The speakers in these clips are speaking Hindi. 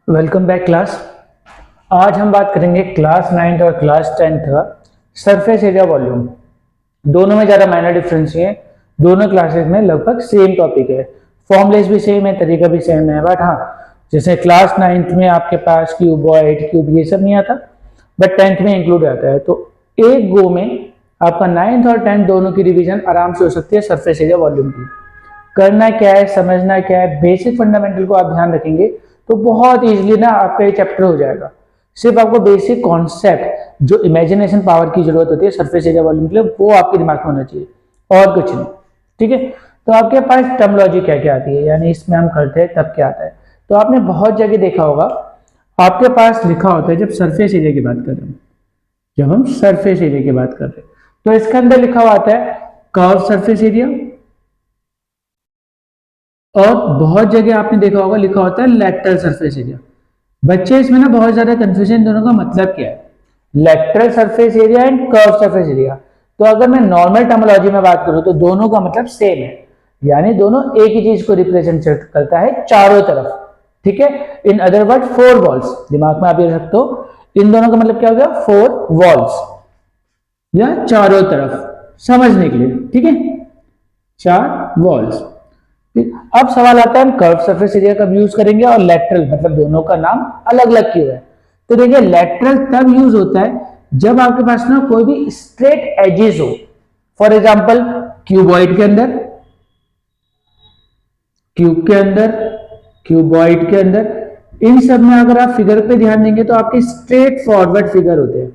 Welcome back class. आज हम बात करेंगे क्लास 9th और क्लास 10th का सरफेस एरिया वॉल्यूम। दोनों में ज़्यादा माइनर डिफरेंस है। दोनों क्लासेस में लगभग सेम टॉपिक है, फॉर्मूलेस भी सेम है, तरीका भी सेम है। बट हाँ, जैसे क्लास 9th में आपके पास क्यूबॉइड क्यूब ये सब नहीं आता, बट 10th में इंक्लूड आता है। तो एक गो में आपका 9th और 10th दोनों की रिविजन आराम से हो सकती है सरफेस एरिया वॉल्यूम की। करना क्या है, समझना क्या है, बेसिक फंडामेंटल को आप ध्यान रखेंगे तो बहुत इजीली ना आपका ये चैप्टर हो जाएगा। सिर्फ आपको बेसिक कॉन्सेप्ट जो इमेजिनेशन पावर की जरूरत होती है सरफेस एरिया वॉल्यूम के लिए, वो आपके दिमाग में होना चाहिए और कुछ नहीं। ठीक है, तो आपके पास टर्मोलॉजी क्या क्या आती है, यानी इसमें हम करते हैं तब क्या आता है। तो आपने बहुत जगह देखा होगा, आपके पास लिखा होता है जब सरफेस एरिया की बात कर रहे हैं, जब हम सरफेस एरिया की बात कर रहे हैं तो इसके अंदर लिखा हुआ आता है कर्व सरफेस एरिया, और बहुत जगह आपने देखा होगा लिखा होता है लेटरल सरफेस एरिया। बच्चे इसमें ना बहुत ज्यादा कंफ्यूजन, दोनों का मतलब क्या है, lateral surface area and curve surface area. तो अगर मैं नॉर्मल टर्मिनोलॉजी में बात करूं तो दोनों का मतलब सेम है, यानी दोनों एक ही चीज को रिप्रेजेंट करता है चारों तरफ। ठीक है, in other word four walls, दिमाग में आप ये रख दो। इन दोनों का मतलब क्या हो गया, फोर वॉल्स या चारों तरफ समझने के लिए। ठीक है, चार वॉल्स। अब सवाल आता है हम कर्व सरफेस एरिया कब यूज करेंगे और लेटरल, मतलब दोनों का नाम अलग अलग क्यों है। तो देखिए, लेटरल तब यूज होता है जब आपके पास ना कोई भी स्ट्रेट एजेस हो। फॉर एग्जांपल क्यूबॉइड के अंदर, क्यूब के अंदर, क्यूबॉइड के अंदर, इन सब में अगर आप फिगर पे ध्यान देंगे तो आपके स्ट्रेट फॉरवर्ड फिगर होते हैं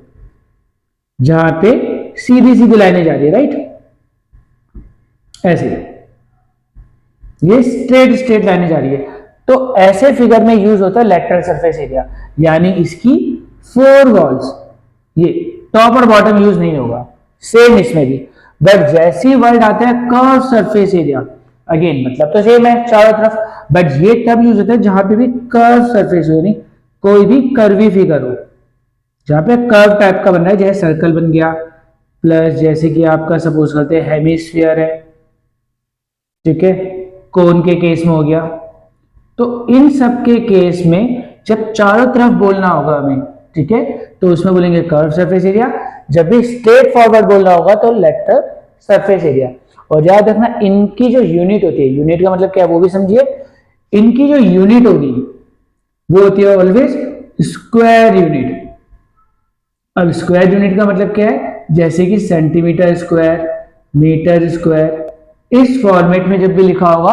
जहां पे सीधी सीधी लाइनें जा रही है, राइट, ऐसे ये स्ट्रेट स्ट्रेट लाइनें जा रही है। तो ऐसे फिगर में यूज होता है लेटरल सरफेस एरिया, यानी इसकी फोर वॉल्स, ये टॉप और बॉटम यूज नहीं होगा, सेम इसमें भी। बट जैसी वर्ड आता है कर्व सरफेस एरिया, अगेन मतलब तो सेम है चारों तरफ, बट ये तब यूज होता है जहां पे भी कर्व सरफेस हो, यानी कोई भी कर्वी फिगर हो, जहां पे कर्व टाइप का बन रहा है, जैसे सर्कल बन गया, प्लस जैसे कि आपका सपोज करते हैं हेमिस्फीयर है, ठीक है, कोन के केस में हो गया। तो इन सब के केस में जब चारों तरफ बोलना होगा हमें, ठीक है, तो उसमें बोलेंगे कर्व सरफेस एरिया। जब भी स्ट्रेट फॉरवर्ड बोलना होगा तो लेटरल सरफेस एरिया। और याद रखना, इनकी जो यूनिट होती है, यूनिट का मतलब क्या है वो भी समझिए, इनकी जो यूनिट होगी वो होती है ऑलवेज स्क्वायर यूनिट। अब स्क्वायर यूनिट का मतलब क्या है, जैसे कि सेंटीमीटर स्क्वायर, मीटर स्क्वायर, इस फॉर्मेट में जब भी लिखा होगा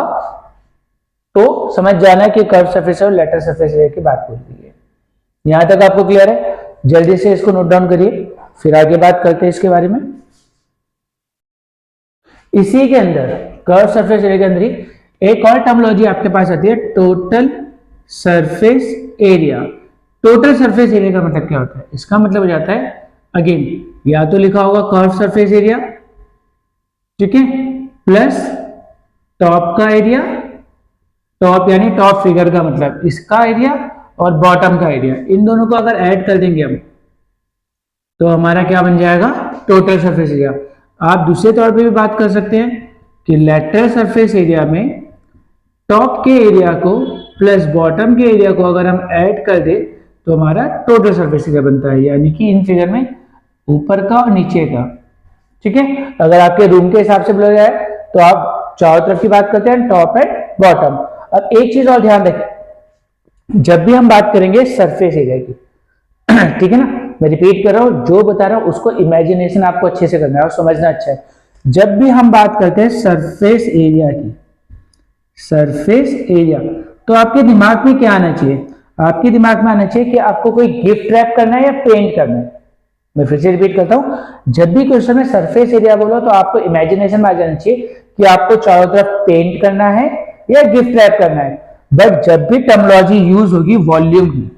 तो समझ जाना है कि कर्व सरफेस और लेटरल सरफेस एरिया की बात हो रही है। यहां तक आपको क्लियर है? जल्दी से इसको नोट डाउन करिए, फिर आगे बात करते हैं इसके बारे में। इसी के अंदर कर्व सरफेस एरिया के अंदर ही एक और टर्मिनोलॉजी आपके पास आती है, total surface area. Total surface area का मतलब क्या होता है, इसका मतलब हो जाता है, अगेन या तो लिखा होगा कर्व सरफेस एरिया, ठीक है, प्लस टॉप का एरिया, टॉप यानी टॉप फिगर का मतलब इसका एरिया, और बॉटम का एरिया, इन दोनों को अगर ऐड कर देंगे हम तो हमारा क्या बन जाएगा, टोटल सरफेस एरिया। आप दूसरे तौर पे भी बात कर सकते हैं कि लेटरल सरफेस एरिया में टॉप के एरिया को प्लस बॉटम के एरिया को अगर हम ऐड कर दे तो हमारा टोटल सरफेस एरिया बनता है, यानी कि इन फिगर में ऊपर का और नीचे का। ठीक है, अगर आपके रूम के हिसाब से बोला जाए तो आप चारों तरफ की बात करते हैं, टॉप एंड बॉटम। अब एक चीज और ध्यान रखें, जब भी हम बात करेंगे सरफेस एरिया की, ठीक है ना, मैं रिपीट कर रहा हूं, जो बता रहा हूं उसको इमेजिनेशन आपको अच्छे से करना है और समझना अच्छा है। जब भी हम बात करते हैं सरफेस एरिया की, सरफेस एरिया, तो आपके दिमाग में क्या आना चाहिए, आपके दिमाग में आना चाहिए कि आपको कोई गिफ्ट रैप करना है या पेंट करना है। मैं फिर से रिपीट करता हूं, जब भी क्वेश्चन में सरफेस एरिया बोलो तो आपको इमेजिनेशन में आ जाना चाहिए कि आपको चारों तरफ पेंट करना है या गिफ्ट रैप करना है। बट जब भी टर्मिनोलॉजी यूज होगी वॉल्यूम की,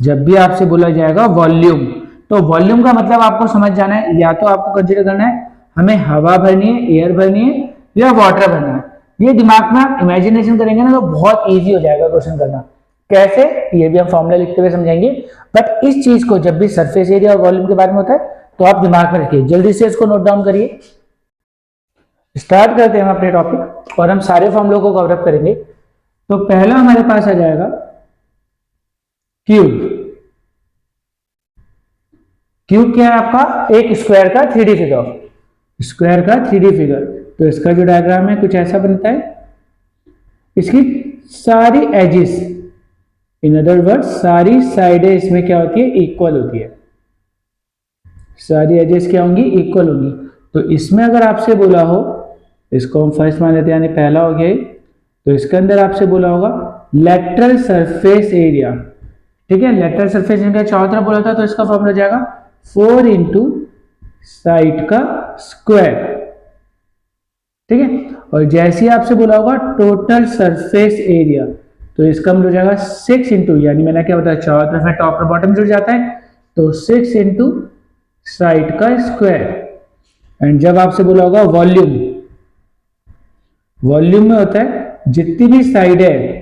जब भी आपसे बोला जाएगा वॉल्यूम, तो वॉल्यूम का मतलब आपको समझ जाना है, या तो आपको कंसीडर करना है हमें हवा भरनी है, एयर भरनी है, या वाटर भरना है। ये दिमाग में आप इमेजिनेशन करेंगे ना तो बहुत इजी हो जाएगा क्वेश्चन करना। कैसे, ये भी हम फॉर्मूला लिखते हुए समझेंगे। बट इस चीज को जब भी सरफेस एरिया और वॉल्यूम के बारे में होता है तो आप दिमाग में रखिए, जल्दी से इसको नोट डाउन करिए। स्टार्ट करते हैं हम अपने टॉपिक और हम सारे फॉर्मूलों को कवर अप करेंगे। तो पहला हमारे पास आ जाएगा क्यूब। क्यूब क्या है आपका? एक स्क्वायर का 3D फिगर, स्क्वायर का 3D फिगर। तो इसका जो डायग्राम है कुछ ऐसा बनता है। इसकी सारी एजेस, इन अदर वर्ड सारी साइडें इसमें क्या होती है? इक्वल होती है। सारी एजेस क्या होंगी? इक्वल होंगी। तो इसमें अगर आपसे बोला हो, इसको हम फर्स्ट मान लेते हैं, यानी पहला हो गया, तो इसके अंदर आपसे बोला होगा लेटरल सरफेस एरिया। ठीक है, लेटरल सरफेस एरिया चारों तरफ बोला था, तो इसका फॉर्मूला हो जाएगा 4 इंटू साइड का स्क्वायर। ठीक है, और जैसे ही आपसे बोला होगा टोटल सरफेस एरिया, तो इसका मतलब हो जाएगा 6 इंटू, यानी मैंने क्या बताया, चारों तरफ में टॉप और बॉटम जुड़ जाता है, तो 6 इंटू साइड का स्क्वायर। एंड जब आपसे बोला होगा वॉल्यूम, वॉल्यूम में होता है जितनी भी साइड है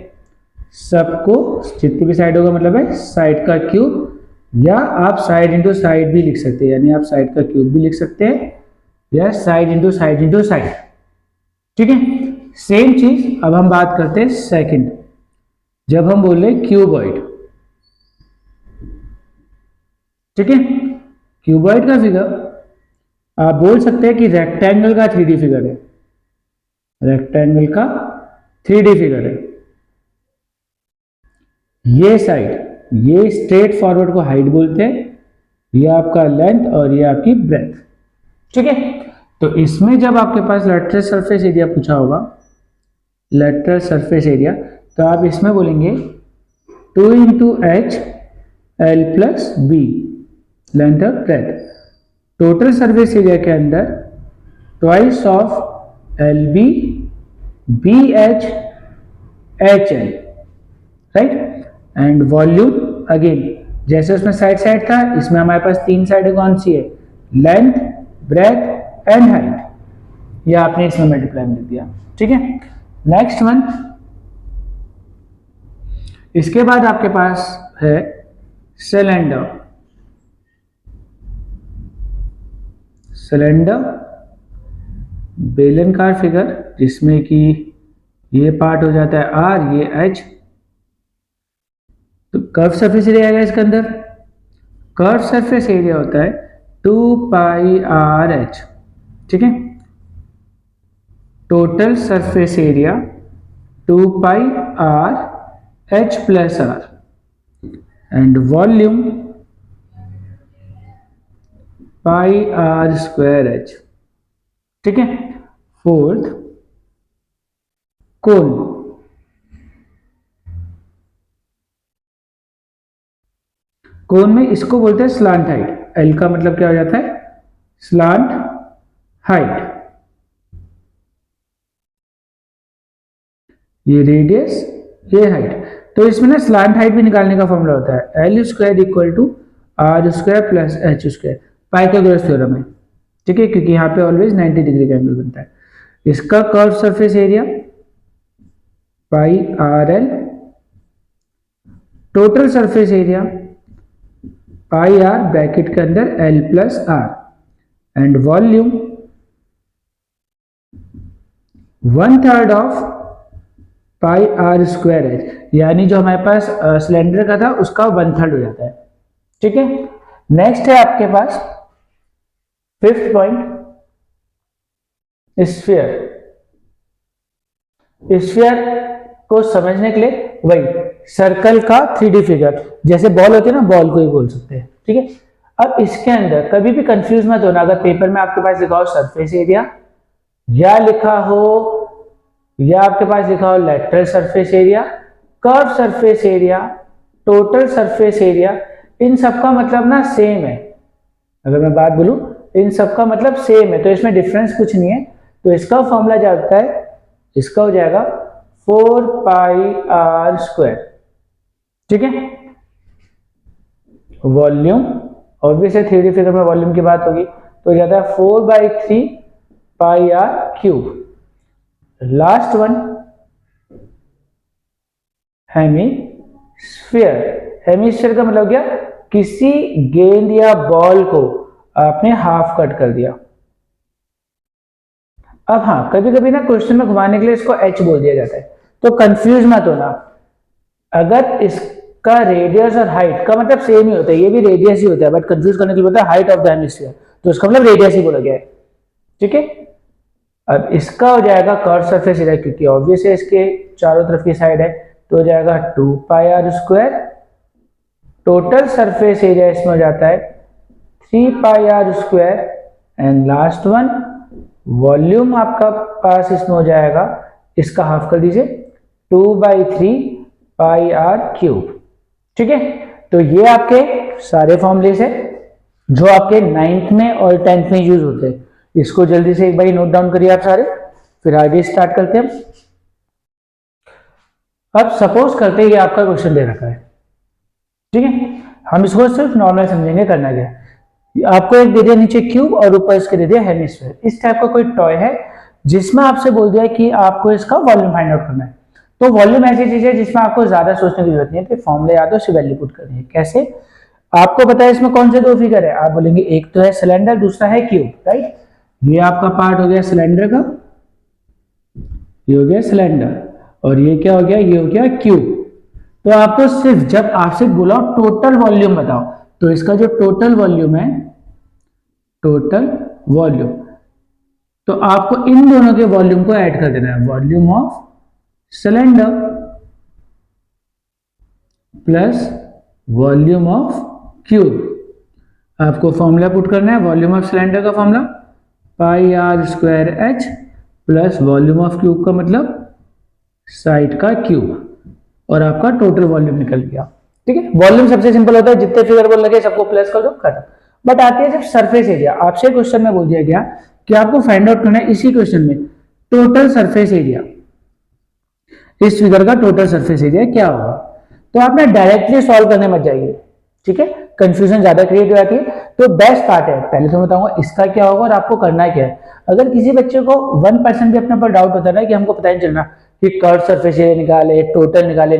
सबको, जितनी भी साइड होगा मतलब है साइड का क्यूब, या आप साइड इंटू साइड भी लिख सकते हैं, यानी आप साइड का क्यूब भी लिख सकते हैं, या side into side into side. ठीक है, सेम चीज अब हम बात करते हैं सेकंड, जब हम बोल रहे क्यूबॉइड। ठीक है, क्यूबॉइड का फिगर आप बोल सकते हैं कि रेक्टेंगल का 3D फिगर है, रेक्टेंगल का 3D फिगर है। ये साइड, ये स्ट्रेट फॉरवर्ड को हाइट बोलते हैं, ये आपका लेंथ और ये आपकी ब्रेथ। ठीक है, तो इसमें जब आपके पास लेटरल सरफेस एरिया पूछा होगा, लेटरल सरफेस एरिया, तो आप इसमें बोलेंगे 2 into H L plus B, length और ब्रेथ। टोटल सरफेस एरिया के अंदर twice of L B B H H L, right. And volume again जैसे उसमें साइड साइड था, इसमें हमारे पास 3 साइड कौन सी है? Length, breadth and height. या आपने इसमें मल्टीप्लाई में लिख दिया। ठीक है, नेक्स्ट वन, इसके बाद आपके पास है सिलेंडर। सिलेंडर बेलनकार फिगर, जिसमें कि ये पार्ट हो जाता है आर, ये एच। तो कर्व सरफेस एरिया आएगा इसके अंदर। कर्व सरफेस एरिया होता है 2 पाई आर एच। ठीक है, total surface area 2 pi R H plus R, and volume pi R square H. ठीक है, फोर्थ कोन। कोन में इसको बोलते हैं स्लांट हाइट। एल का मतलब क्या हो जाता है? Slant height. ये रेडियस, ये हाइट। तो इसमें ना स्लांट हाइट भी निकालने का फॉर्मूला होता है L square equal to R square plus H square, Pythagoras theorem है। ठीक है, क्योंकि यहाँ पे ऑलवेज 90 डिग्री का एंगल बनता है। इसका curve surface area pi R L, total surface area pi R bracket के अंदर L plus R, and volume 1/3 of pi R square H, यानी जो हमारे पास सिलेंडर का था उसका 1/3 हो जाता है। ठीक है, नेक्स्ट है आपके पास फिफ्थ पॉइंट, स्फीयर। स्फीयर को समझने के लिए वही सर्कल का 3D फिगर, जैसे बॉल होती है ना, बॉल को ही बोल सकते हैं। ठीक है, अब इसके अंदर कभी भी कंफ्यूज मत होना, अगर पेपर में आपके पास लिखा हो सरफेस एरिया, या लिखा हो, या आपके पास लिखा हो lateral surface area, curve surface area, total surface area, इन सबका मतलब ना सेम है। अगर मैं बात बोलूं, इन सबका मतलब सेम है, तो इसमें डिफरेंस कुछ नहीं है। तो इसका फॉर्मूला क्या होता है? इसका हो जाएगा 4 पाई आर स्क्वायर। ठीक है, वॉल्यूम ऑब्वियसली 3D फिगर में वॉल्यूम की बात होगी, तो जाता है 4/3 pi R cube. Last one hemisphere. Hemisphere का मतलब क्या? किसी गेंद या बॉल को आपने हाफ कट कर दिया। अब हाँ, कभी कभी ना क्वेश्चन में घुमाने के लिए इसको एच बोल दिया जाता है, तो कंफ्यूज मत होना। अगर इस का रेडियस और हाइट का मतलब सेम ही होता है, ये भी रेडियस ही होता है, बट कंफ्यूज करने के लिए होता है हाइट ऑफ द हेमिस्फीयर, तो इसका मतलब रेडियस ही बोला गया है। ठीक है, अब इसका हो जाएगा कर्व सरफेस एरिया, क्योंकि ऑब्वियस है इसके चारों तरफ की साइड है, तो हो जाएगा 2πr²। टोटल सरफेस एरिया इसमें हो जाता है 3πr²। And last one volume आपका पास इसमें हो जाएगा, इसका हाफ कर दीजिए, 2/3πr³। ठीक है, तो ये आपके सारे फॉर्मूलेस है जो आपके 9th में और 10th में यूज होते हैं। इसको जल्दी से एक बार नोट डाउन करिए आप सारे, फिर आगे स्टार्ट करते हैं। अब सपोज करते हैं ये आपका क्वेश्चन दे रखा है, ठीक है, हम इसको सिर्फ नॉर्मल समझेंगे करना क्या। आपको एक दे दिया नीचे क्यूब और ऊपर इसके दे दिया हेमिस्फीयर। इस टाइप का कोई टॉय है जिसमें आपसे बोल दिया कि आपको इसका वॉल्यूम फाइंड आउट करना है। तो वॉल्यूम ऐसी चीज है जिसमें आपको ज्यादा सोचने की जरूरत नहीं है, फॉर्मूला याद हो, उसे वैल्यू पुट करनी है। कैसे, आपको पता है इसमें कौन से दो फिगर है, आप बोलेंगे एक तो है सिलेंडर, दूसरा है क्यूब, राइट। ये आपका पार्ट हो गया सिलेंडर का, ये हो गया सिलेंडर, और ये क्या हो गया, ये हो गया क्यूब। तो आपको सिर्फ जब आपसे बोला टोटल वॉल्यूम बताओ, तो इसका जो टोटल वॉल्यूम है, टोटल वॉल्यूम, तो आपको इन दोनों के वॉल्यूम को ऐड कर देना है। Volume of cylinder plus volume of cube. आपको फॉर्मूला पुट करना है, वॉल्यूम ऑफ सिलेंडर का formula πr² plus volume of cube का मतलब साइड का क्यूब, और आपका टोटल वॉल्यूम निकल गया। ठीक है, वॉल्यूम सबसे सिंपल होता है, जितने फिगर बोल लगे सबको प्लस कर दो, खत्म। बट आती है जब सरफेस एरिया, आपसे क्वेश्चन में बोल दिया गया कि आपको फाइंड आउट करना है इसी क्वेश्चन में टोटल सरफेस एरिया, इस फिगर का टोटल सरफेस एरिया क्या होगा। तो आप ना डायरेक्टली सॉल्व करने मत जाइए, ठीक है, कंफ्यूजन ज्यादा क्रिएट हो जाती है। तो बेस्ट पार्ट है, पहले तो बताऊंगा इसका क्या होगा और आपको करना क्या है। अगर किसी बच्चे को 1% भी अपने पर डाउट होता है ना कि हमको पता नहीं चलना कि कर्व सरफेस एरिया निकाले, टोटल निकाले,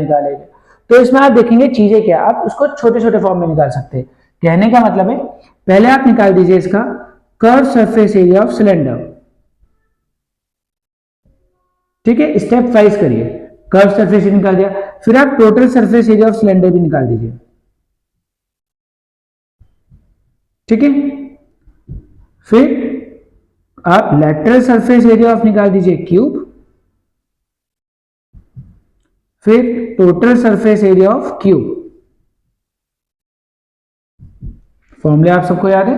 तो इसमें आप देखेंगे चीजें क्या, आप उसको छोटे छोटे फॉर्म में निकाल सकते हैं। कहने का मतलब है, पहले आप निकाल दीजिए इसका curve surface area of cylinder, ठीक है, स्टेप वाइज करिए। कर्व सरफेस एरिया निकाल दिया, फिर आप total surface area of cylinder भी निकाल दीजिए, ठीक है। फिर आप लेटरल सरफेस एरिया ऑफ निकाल दीजिए क्यूब, फिर total surface area of cube. Formula आप सबको याद है,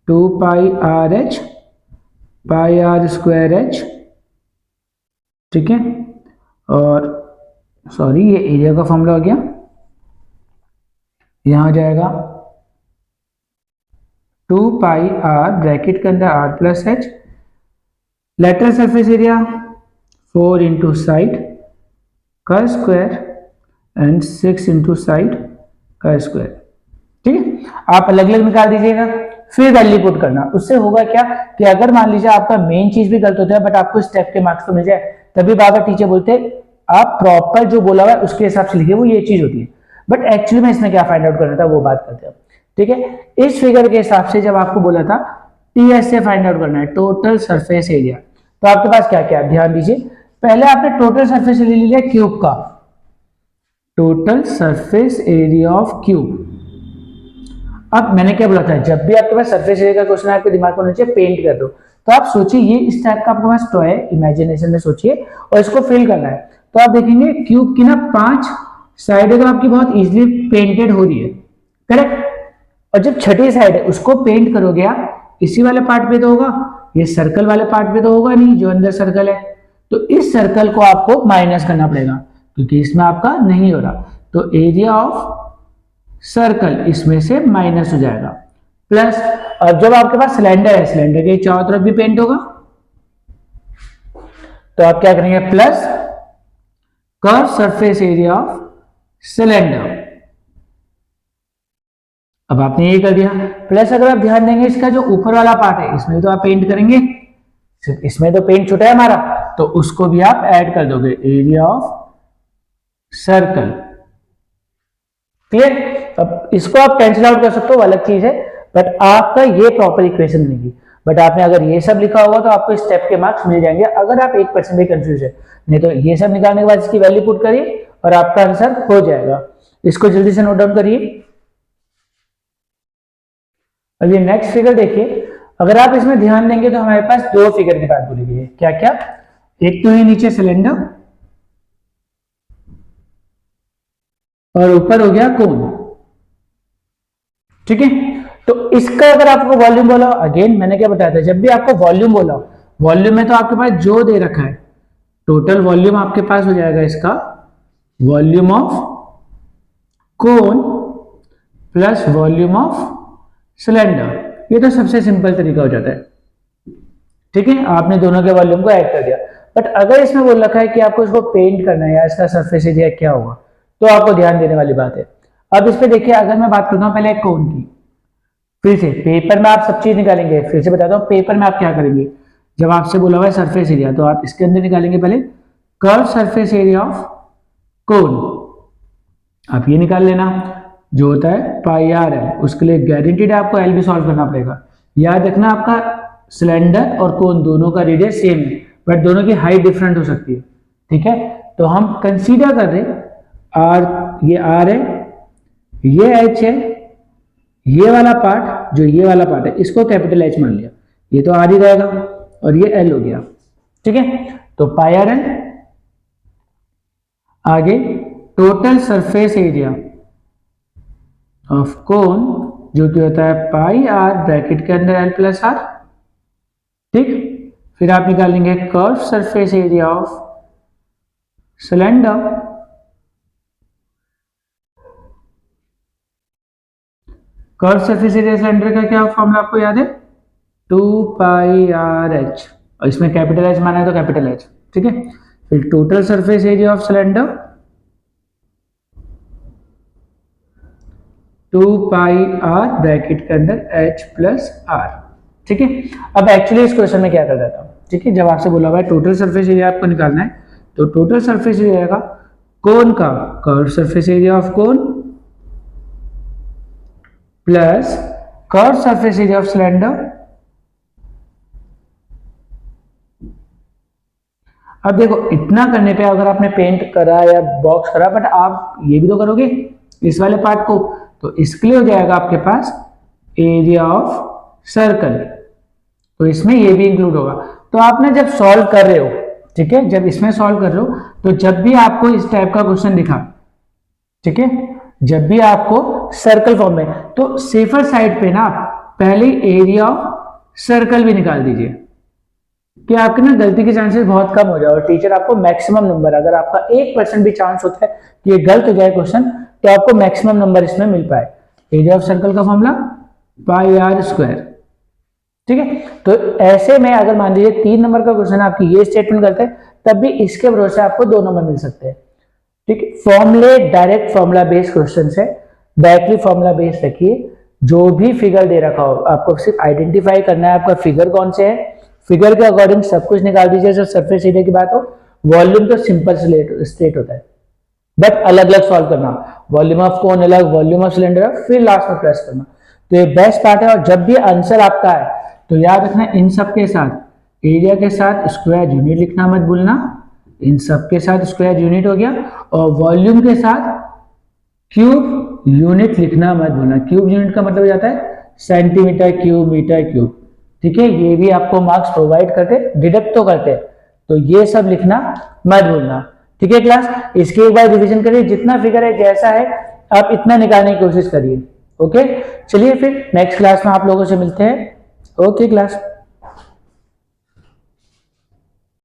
2πrh πr²h, ठीक है। और सॉरी, ये एरिया का फॉर्मूला हो गया, यहां हो जाएगा 2πr ब्रैकेट के अंदर r plus h, lateral surface area 4 into side का स्क्वायर एंड 6 इंटू साइड का स्क्वायर, ठीक है। आप अलग अलग निकाल दीजिएगा, फिर वैल्यू पुट करना। उससे होगा क्या कि अगर मान लीजिए आपका मेन चीज भी गलत होता है बट आपको स्टेप के मार्क्स तो मिल जाए, तभी बाबा टीचर बोलते हैं आप प्रॉपर जो बोला हुआ है उसके हिसाब से लिखिए, वो ये चीज होती है। बट एक्चुअली में इसमें क्या फाइंड आउट करना था वो बात करते हैं, ठीक है। इस फिगर के हिसाब से जब आपको बोला था टीएस से फाइंड आउट करना है टोटल सरफेस एरिया, तो आपके पास क्या क्या, ध्यान दीजिए। पहले आपने टोटल सरफेस एरिया ले लिया क्यूब का, total surface area of cube. अब मैंने क्या बोला था, जब भी आपके पास सरफेस एरिया का क्वेश्चन आपके दिमाग में होना चाहिए पेंट कर दो। तो आप सोचिए ये इस टाइप का आपके पास टॉय है, इमेजिनेशन में सोचिए, और इसको फिल करना है। तो आप देखेंगे क्यूब की ना 5 साइड तो आपकी बहुत इजीली पेंटेड हो रही है, करेक्ट। और जब छठी साइड है उसको पेंट करोगे आप, इसी वाले पार्ट पे तो होगा, ये सर्कल वाले पार्ट पे तो होगा नहीं जो अंदर सर्कल है। तो इस सर्कल को आपको माइनस करना पड़ेगा क्योंकि इसमें आपका नहीं हो रहा। तो एरिया ऑफ सर्कल इसमें से माइनस हो जाएगा, प्लस अब जब आपके पास सिलेंडर है, सिलेंडर के चारों तरफ भी पेंट होगा, तो आप क्या करेंगे, plus curve surface area of cylinder. अब आपने ये कर दिया, प्लस अगर आप ध्यान देंगे इसका जो ऊपर वाला पार्ट है इसमें तो आप पेंट करेंगे, इसमें तो पेंट छूटा है हमारा, तो उसको भी आप ऐड कर दोगे, एरिया ऑफ सर्कल, क्लियर। अब इसको आप कैंसिल आउट कर सकते हो, अलग चीज है, बट आपका ये प्रॉपर इक्वेशन बनेगी। बट आपने अगर ये सब लिखा होगा तो आपको स्टेप के मार्क्स मिल जाएंगे अगर आप 1% भी कंफ्यूज है। नहीं तो ये सब निकालने के बाद इसकी वैल्यू पुट करिए और आपका आंसर हो जाएगा। इसको जल्दी से नोट डाउन करिए। अब ये नेक्स्ट फिगर देखिए, अगर आप इसमें ध्यान देंगे तो हमारे पास दो फिगर की बात बोली गई है। क्या क्या? एक तो है नीचे सिलेंडर और ऊपर हो गया कोन। ठीक है, तो इसका अगर आपको वॉल्यूम बोला, अगेन मैंने क्या बताया था, जब भी आपको वॉल्यूम बोला, वॉल्यूम में तो आपके पास जो दे रखा है, टोटल वॉल्यूम आपके पास हो जाएगा इसका volume of cone plus volume of cylinder. ये तो सबसे सिंपल तरीका हो जाता है। ठीक है, आपने दोनों के वॉल्यूम को ऐड कर दिया। बट अगर इसमें बोल रखा है कि आपको इसको पेंट करना है या इसका सरफेस एरिया क्या होगा, तो आपको ध्यान देने वाली बात है। अब इस पे देखिए, अगर मैं बात करता हूं पहले कोन की, फिर से पेपर में आप सब चीज निकालेंगे। फिर से बताता हूं, पेपर में आप क्या करेंगे, जब आपसे बोला हुआ है सरफेस एरिया, तो आप इसके अंदर निकालेंगे पहले curve surface area of cone. आप ये निकाल लेना, जो होता है पाई आर एल। उसके लिए गारंटीड है आपको एल भी सॉल्व करना पड़ेगा। याद रखना, आपका सिलेंडर और कोन दोनों का रेडियस सेम है, बट दोनों की हाइट डिफरेंट हो सकती है। ठीक है, तो हम कंसीडर कर रहे आर, ये आर है, ये एच है, ये वाला पार्ट, जो ये वाला पार्ट है, इसको कैपिटल एच मान लिया, ये तो आर ही रहेगा, और ये एल हो गया। ठीक है, तो पाई आर एल। आगे total surface area of cone, जो कि होता है पाई आर ब्रैकेट के अंदर एल प्लस आर। ठीक, फिर आप निकालेंगे curve surface area of cylinder, curve surface area cylinder का क्या फॉर्मूला आपको याद है, 2 पाई आर एच, और इसमें कैपिटल एच माना है तो कैपिटल एच। ठीक है, फिर total surface area of cylinder 2 pi R bracket के अंदर एच प्लस आर। ठीक है, अब एक्चुअली इस क्वेश्चन में क्या कर देता हूं। ठीक है, जब आपसे बोला हुआ है टोटल सरफेस एरिया आपको निकालना है, तो टोटल सरफेस एरिया का कोन का curve surface area of cone plus curve surface area of cylinder. अब देखो, इतना करने पे अगर आपने पेंट करा या बॉक्स करा, बट आप ये भी तो करोगे इस वाले पार्ट को, तो इसके लिए हो जाएगा आपके पास एरिया ऑफ सर्कल, तो इसमें ये भी इंक्लूड होगा। तो आपने जब सॉल्व कर रहे हो, ठीक है, जब इसमें सॉल्व कर रहे हो, तो जब भी आपको इस टाइप का क्वेश्चन दिखा, ठीक है, जब भी आपको सर्कल फॉर्म में, तो सेफर साइड पे ना आप पहले एरिया ऑफ सर्कल भी निकाल दीजिए, कि आपके ना गलती के चांसेस बहुत कम हो जाए, और टीचर आपको मैक्सिमम नंबर, अगर आपका 1% भी चांस होता है कि ये गलत हो जाए क्वेश्चन, तो आपको मैक्सिमम नंबर इसमें मिल पाए। एरिया ऑफ सर्कल का फॉर्मूला पाई आर स्क्वायर। ठीक है, तो ऐसे में अगर मान लीजिए 3 नंबर का क्वेश्चन आपकी ये स्टेटमेंट करते हैं, तब भी इसके भरोसे आपको 2 नंबर मिल सकते हैं। ठीक है, फॉर्मूले डायरेक्ट फॉर्मूला बेस्ड क्वेश्चन है, डायरेक्टली फॉर्मूला बेस्ड रखिए। जो भी फिगर दे रखा हो, आपको सिर्फ आइडेंटिफाई करना है आपका फिगर कौन से है, फिगर के अकॉर्डिंग सब कुछ निकाल दीजिए। जब सरफेस एरिया की बात हो, वॉल्यूम तो सिंपल स्टेट होता है, बट अलग अलग सॉल्व करना, वॉल्यूम ऑफ कोन अलग, वॉल्यूम ऑफ सिलेंडर, फिर लास्ट में प्रेस करना। तो ये बेस्ट पार्ट है। और जब भी आंसर आपका है, तो याद रखना, इन सब के साथ एरिया के साथ स्क्वायर यूनिट लिखना मत भूलना, इन सब के साथ स्क्वायर यूनिट हो गया, और वॉल्यूम के साथ क्यूब यूनिट लिखना मत भूलना। क्यूब यूनिट का मतलब हो जाता है सेंटीमीटर क्यूब, मीटर क्यूब। ठीक है, ये भी आपको मार्क्स प्रोवाइड करते, डिडक्ट तो करते, तो ये सब लिखना मत भूलना। ठीक है क्लास, इसके एक बार रिवीजन करिए, जितना फिगर है जैसा है आप इतना निकालने की कोशिश करिए। ओके, चलिए फिर नेक्स्ट क्लास में आप लोगों से मिलते हैं। Okay class.